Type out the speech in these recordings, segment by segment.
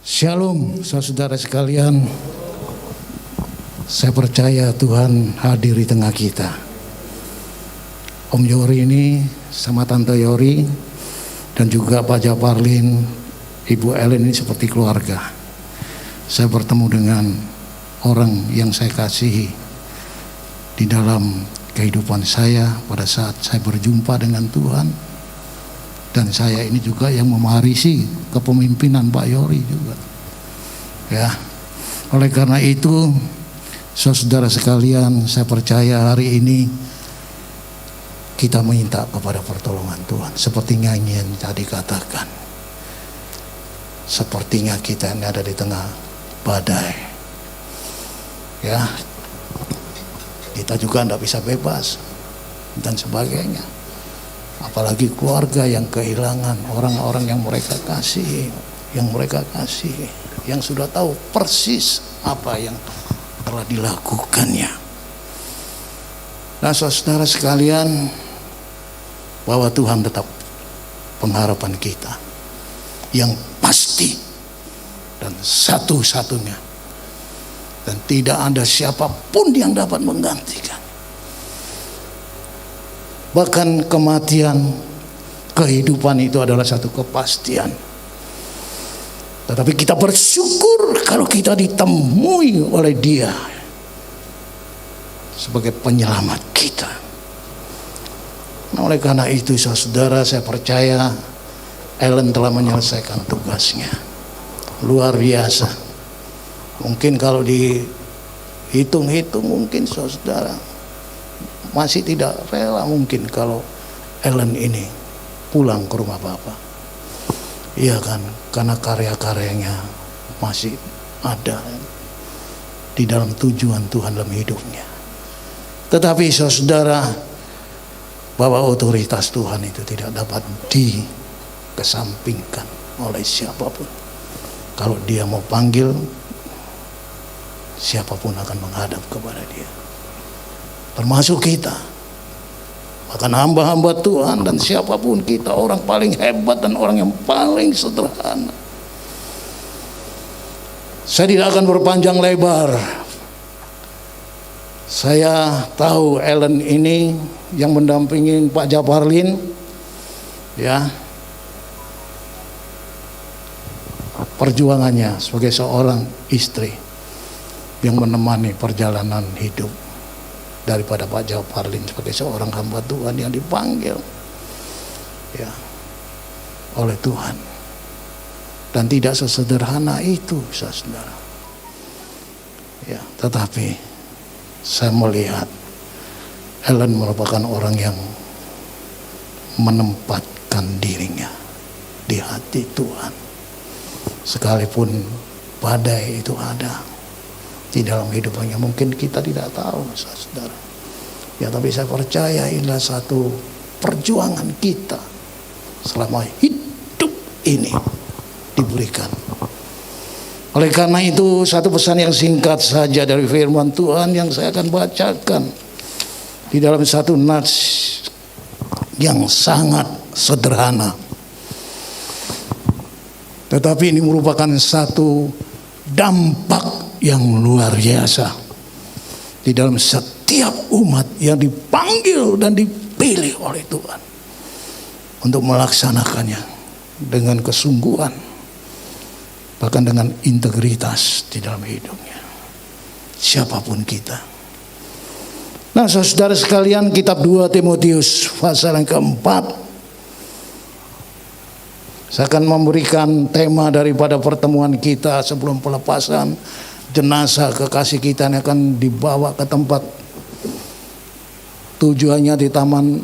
Shalom saudara sekalian. Saya percaya Tuhan hadir di tengah kita. Om Yori ini sama Tante Yori dan juga Pak Japarlin, Ibu Ellen ini seperti keluarga. Saya bertemu dengan orang yang saya kasihi di dalam kehidupan saya pada saat saya berjumpa dengan Tuhan. Dan saya ini juga yang mewarisi kepemimpinan Pak Yori juga. Ya. Oleh karena itu, saudara sekalian, saya percaya hari ini kita minta kepada pertolongan Tuhan. Seperti nyanyian tadi katakan, sepertinya kita ini ada di tengah badai. Ya, kita juga tidak bisa bebas dan sebagainya. Apalagi keluarga yang kehilangan orang-orang yang mereka kasih, yang sudah tahu persis apa yang telah dilakukannya. Nah, saudara sekalian, bahwa Tuhan tetap pengharapan kita yang pasti dan satu-satunya, dan tidak ada siapapun yang dapat menggantikan. Bahkan kematian, kehidupan itu adalah satu kepastian. Tetapi kita bersyukur kalau kita ditemui oleh Dia sebagai penyelamat kita. Nah, oleh karena itu saudara, saya percaya Ellen telah menyelesaikan tugasnya. Luar biasa. Mungkin kalau dihitung-hitung mungkin saudara masih tidak rela mungkin kalau Ellen ini pulang ke rumah Bapak. Iya kan, karena karya-karyanya masih ada di dalam tujuan Tuhan dalam hidupnya. Tetapi saudara, bahwa otoritas Tuhan itu tidak dapat dikesampingkan oleh siapapun. Kalau Dia mau panggil, siapapun akan menghadap kepada Dia, termasuk kita. Bahkan hamba-hamba Tuhan dan siapapun kita, orang paling hebat dan orang yang paling sederhana. Saya tidak akan berpanjang lebar. Saya tahu Ellen ini yang mendampingi Pak Japarlin, ya, perjuangannya sebagai seorang istri yang menemani perjalanan hidup daripada Pak Japarlin sebagai seorang hamba Tuhan yang dipanggil, ya, oleh Tuhan. Dan tidak sesederhana itu, saudara. Ya, tetapi saya melihat Ellen merupakan orang yang menempatkan dirinya di hati Tuhan. Sekalipun badai itu ada di dalam hidupnya, mungkin kita tidak tahu, saudara. Ya, tapi saya percaya inilah satu perjuangan kita selama hidup ini diberikan. Oleh karena itu, satu pesan yang singkat saja dari firman Tuhan yang saya akan bacakan di dalam satu nats yang sangat sederhana. Tetapi ini merupakan satu dampak yang luar biasa di dalam setiap umat yang dipanggil dan dipilih oleh Tuhan untuk melaksanakannya dengan kesungguhan, bahkan dengan integritas di dalam hidupnya, siapapun kita. Nah, saudara sekalian, kitab 2 Timotius pasal yang keempat, saya akan memberikan tema daripada pertemuan kita sebelum pelepasan jenazah kekasih kita yang akan dibawa ke tempat tujuannya di taman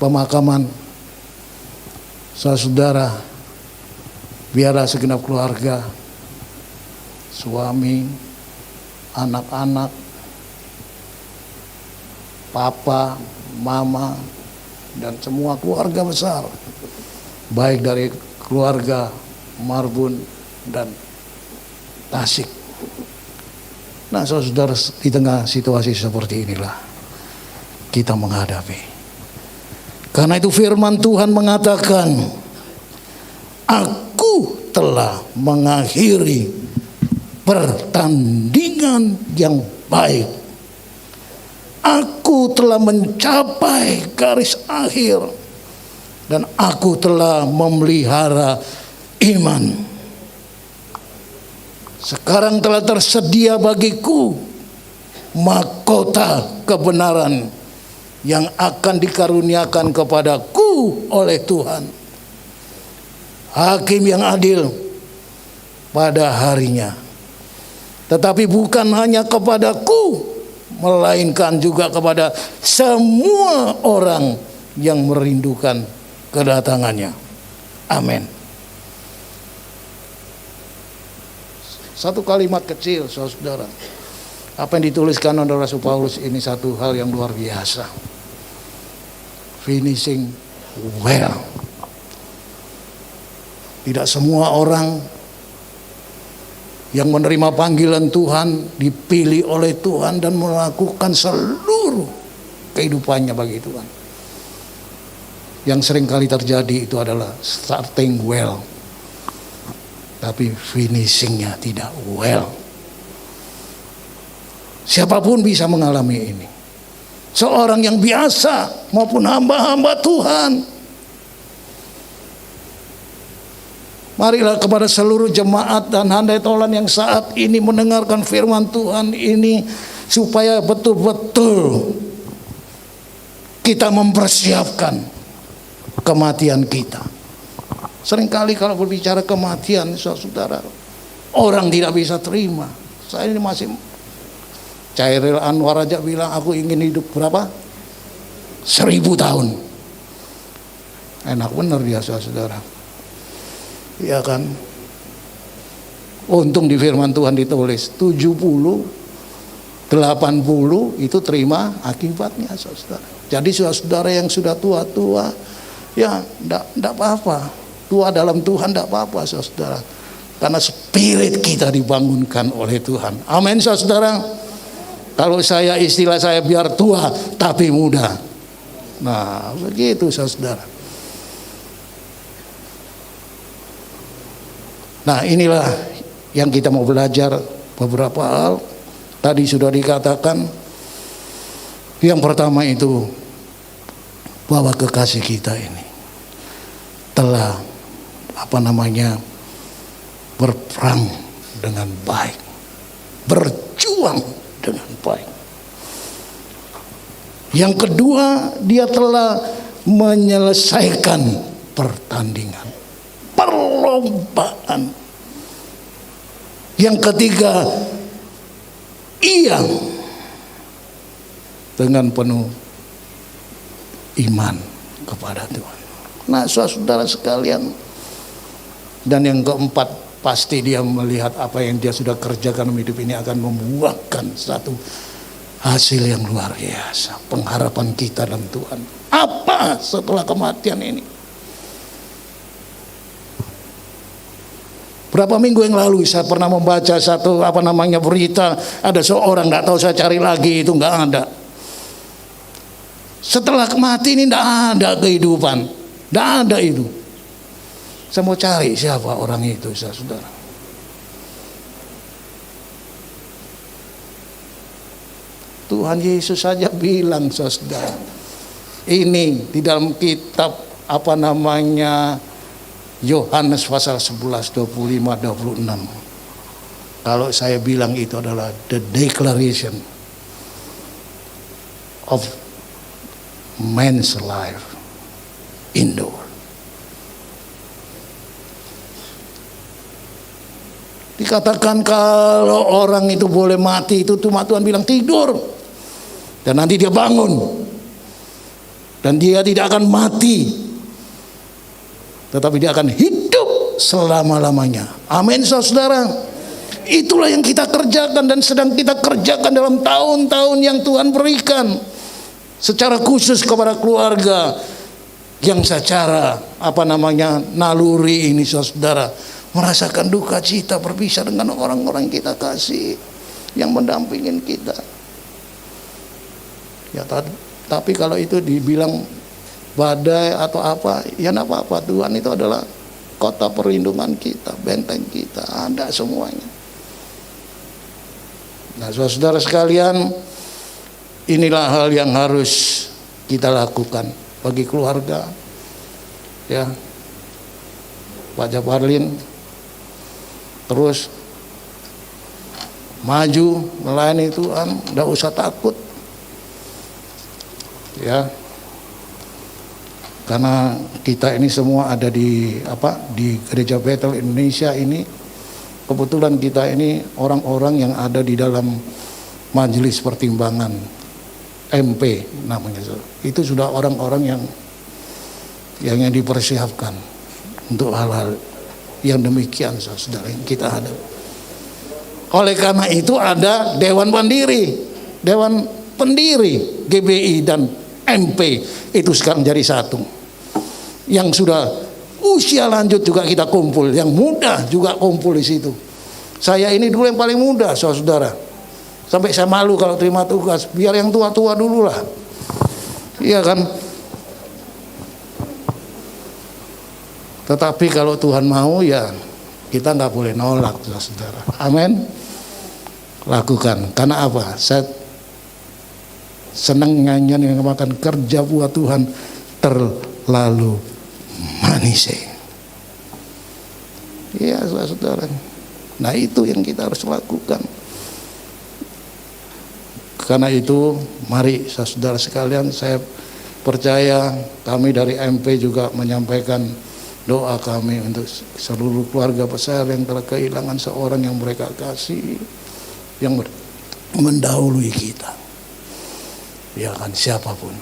pemakaman. Saudara, biarlah segenap keluarga, suami, anak-anak, papa, mama, dan semua keluarga besar, baik dari keluarga Marbun dan Tasik. Nah, saudara, di tengah situasi seperti inilah kita menghadapi. Karena itu firman Tuhan mengatakan Aku telah mengakhiri pertandingan yang baik. Aku telah mencapai garis akhir. Dan aku telah memelihara iman. Sekarang telah tersedia bagiku mahkota kebenaran yang akan dikaruniakan kepadaku oleh Tuhan, Hakim yang adil pada harinya. Tetapi bukan hanya kepadaku, melainkan juga kepada semua orang yang merindukan kedatangannya. Amin. Satu kalimat kecil, saudara. Apa yang dituliskan oleh Rasul Paulus ini satu hal yang luar biasa. Finishing well. Tidak semua orang yang menerima panggilan Tuhan dipilih oleh Tuhan dan melakukan seluruh kehidupannya bagi Tuhan. Yang sering kali terjadi itu adalah starting well, tapi finishingnya tidak well. Siapapun bisa mengalami ini. Seorang yang biasa maupun hamba-hamba Tuhan. Marilah kepada seluruh jemaat dan handai tolan yang saat ini mendengarkan firman Tuhan ini, supaya betul-betul kita mempersiapkan kematian kita. Seringkali kalau berbicara kematian, saudara, orang tidak bisa terima. Saya ini masih, Chairil Anwar aja bilang, aku ingin hidup berapa? 1000 tahun. Enak benar dia, saudara. Ya kan? Untung di firman Tuhan ditulis 70, 80 itu terima akibatnya, saudara. Jadi saudara yang sudah tua-tua, ya enggak apa-apa. Tua dalam Tuhan enggak apa-apa, saudara. Karena spirit kita dibangunkan oleh Tuhan. Amin, saudara. Kalau istilah saya biar tua tapi muda. Nah, begitu, saudara. Nah, inilah yang kita mau belajar beberapa hal. Tadi sudah dikatakan. Yang pertama itu, bahwa kekasih kita ini telah berperang dengan baik, berjuang dengan baik. Yang kedua, dia telah menyelesaikan pertandingan, perlombaan. Yang ketiga, ia dengan penuh iman kepada Tuhan. Nah, saudara sekalian, dan yang keempat, pasti dia melihat apa yang dia sudah kerjakan dalam hidup ini akan membuahkan satu hasil yang luar biasa. Pengharapan kita dalam Tuhan. Apa setelah kematian ini? Berapa minggu yang lalu saya pernah membaca satu berita, ada seorang, nggak tahu, saya cari lagi, itu nggak ada. Setelah mati ini nggak ada kehidupan, nggak ada itu. Saya mau cari siapa orang itu, saudara. Tuhan Yesus saja bilang, saudara, ini di dalam kitab Yohanes pasal 11, 25, 26. Kalau saya bilang itu adalah the declaration of man's life in the world. Dikatakan kalau orang itu boleh mati, itu cuma Tuhan bilang tidur. Dan nanti dia bangun. Dan dia tidak akan mati, tetapi dia akan hidup selama-lamanya. Amin, saudara. Itulah yang kita kerjakan dan sedang kita kerjakan dalam tahun-tahun yang Tuhan berikan. Secara khusus kepada keluarga yang secara naluri ini, saudara, merasakan duka cita berpisah dengan orang-orang yang kita kasih, yang mendampingin kita. Ya, tapi kalau itu dibilang badai atau apa, ya enggak apa-apa. Tuhan itu adalah kota perlindungan kita, benteng kita, ada semuanya. Nah, saudara sekalian, inilah hal yang harus kita lakukan bagi keluarga, ya. Pak Japarlin terus maju melayani Tuhan, tidak usah takut, ya. Karena kita ini semua ada di Gereja Bethel Indonesia ini. Kebetulan kita ini orang-orang yang ada di dalam majelis pertimbangan MP namanya. Itu sudah orang-orang yang dipersiapkan untuk hal-hal yang demikian, saudara, yang kita ada. Oleh karena itu ada Dewan Pendiri GBI dan MP itu sekarang jadi satu. Yang sudah usia lanjut juga kita kumpul, yang muda juga kumpul di situ. Saya ini dulu yang paling muda, saudara. Sampai saya malu kalau terima tugas, biar yang tua-tua dulu lah. Iya kan? Tetapi kalau Tuhan mau, ya kita nggak boleh nolak, saudara. Amin. Lakukan. Karena apa? Saya senang nyanyian yang makan kerja buat Tuhan terlalu manis. Ya, saudara. Nah, itu yang kita harus lakukan. Karena itu, mari saudara sekalian, saya percaya kami dari MP juga menyampaikan doa kami untuk seluruh keluarga besar yang telah kehilangan seorang yang mereka kasih, yang mendahului kita. Ya kan, siapapun.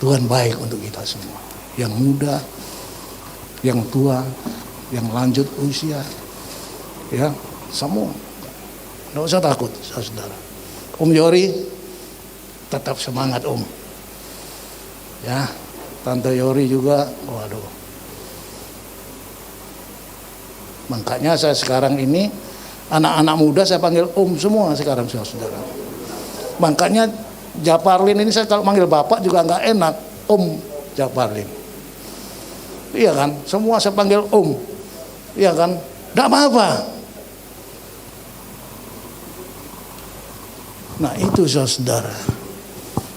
Tuhan baik untuk kita semua. Yang muda, yang tua, yang lanjut usia, ya, semua. Tidak usah takut, saudara. Om Yori, tetap semangat Om. Ya, Tante Yori juga, waduh. Makanya saya sekarang ini, anak-anak muda saya panggil Om semua sekarang, saudara. Makanya Japarlin ini saya kalau manggil bapak juga nggak enak, Om Japarlin. Iya kan, semua saya panggil Om. Iya kan, nggak apa-apa. Nah itu saudara,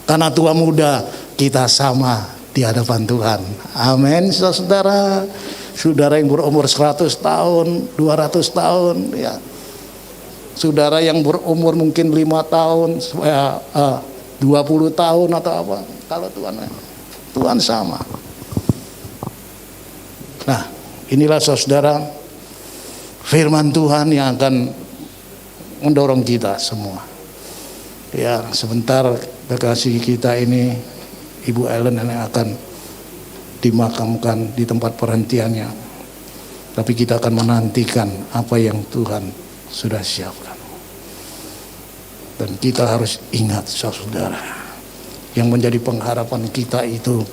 karena tua muda kita sama di hadapan Tuhan. Amin, saudara. Saudara yang berumur 100 tahun, 200 tahun, ya. Saudara yang berumur mungkin 5 tahun, 20 tahun atau apa, kalau Tuhan sama. Nah, inilah saudara firman Tuhan yang akan mendorong kita semua. Ya, sebentar kekasih kita ini, Ibu Ellen, yang akan dimakamkan di tempat perhentiannya. Tapi kita akan menantikan apa yang Tuhan sudah siapkan. Dan kita harus ingat, saudara, yang menjadi pengharapan kita itu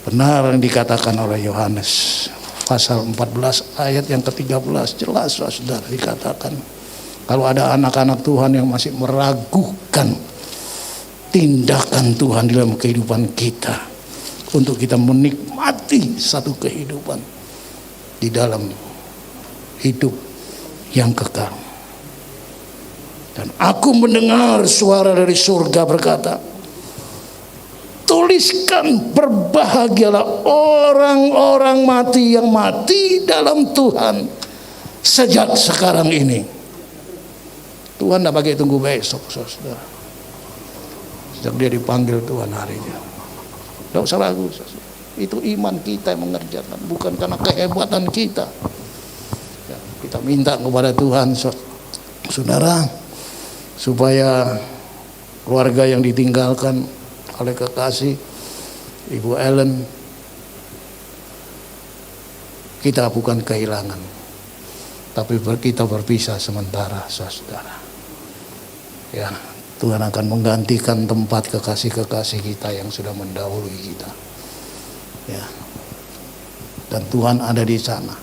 benar yang dikatakan oleh Yohanes pasal 14 ayat yang ke-13, jelas saudara dikatakan, kalau ada anak-anak Tuhan yang masih meragukan tindakan Tuhan dalam kehidupan kita, untuk kita menikmati satu kehidupan di dalam hidup yang kekal. Dan aku mendengar suara dari surga berkata, tuliskan, berbahagialah orang-orang mati yang mati dalam Tuhan sejak sekarang ini. Tuhan tidak pakai tunggu besok, saudara. Sejak dia dipanggil Tuhan harinya. Tidak usah ragu, saudara. Itu iman kita yang mengerjakan, bukan karena kehebatan kita. Ya, kita minta kepada Tuhan, saudara, supaya keluarga yang ditinggalkan oleh kekasih Ibu Ellen, kita bukan kehilangan, tapi kita berpisah sementara, saudara. Ya, Tuhan akan menggantikan tempat kekasih-kekasih kita yang sudah mendahului kita. Ya, dan Tuhan ada di sana,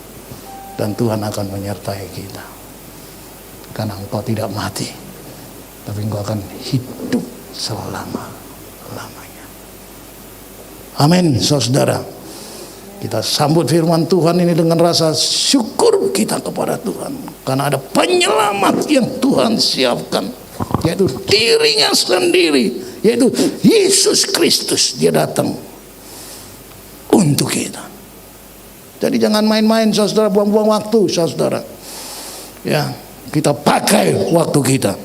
dan Tuhan akan menyertai kita, karena engkau tidak mati, tapi engkau akan hidup selama-lamanya. Amin, saudara. Kita sambut firman Tuhan ini dengan rasa syukur kita kepada Tuhan. Karena ada penyelamat yang Tuhan siapkan, yaitu dirinya sendiri, yaitu Yesus Kristus. Dia datang untuk kita. Jadi jangan main-main saudara, buang-buang waktu saudara. Ya, kita pakai waktu kita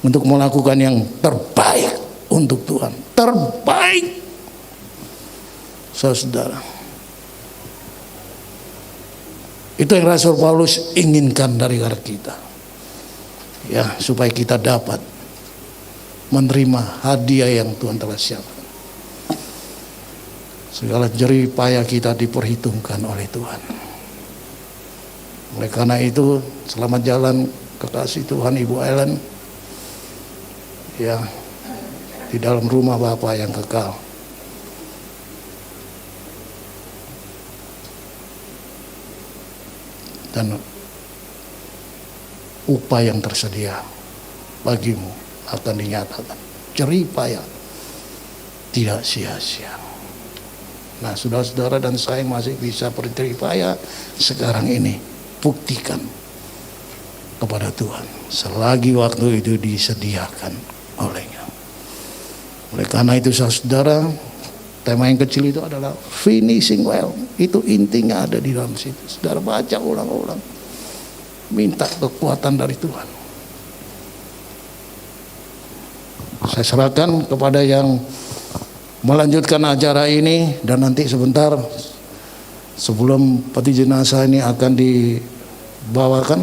untuk melakukan yang terbaik untuk Tuhan. Terbaik saudara. Itu yang Rasul Paulus inginkan dari kita. Ya, supaya kita dapat menerima hadiah yang Tuhan telah siapkan. Segala jerih payah kita diperhitungkan oleh Tuhan. Oleh karena itu, selamat jalan kekasih Tuhan Ibu Ellen. Ya, di dalam rumah Bapa yang kekal. Dan upah yang tersedia bagimu akan dinyatakan. Jerih payah tidak sia-sia. Nah, saudara-saudara dan saya masih bisa berjerih payah sekarang ini. Buktikan kepada Tuhan selagi waktu itu disediakan olehnya. Oleh karena itu saudara, tema yang kecil itu adalah finishing well. Itu intinya ada di dalam situ. Saudara baca ulang-ulang. Minta kekuatan dari Tuhan. Saya serahkan kepada yang melanjutkan acara ini. Dan nanti sebentar sebelum peti jenazah ini akan dibawakan,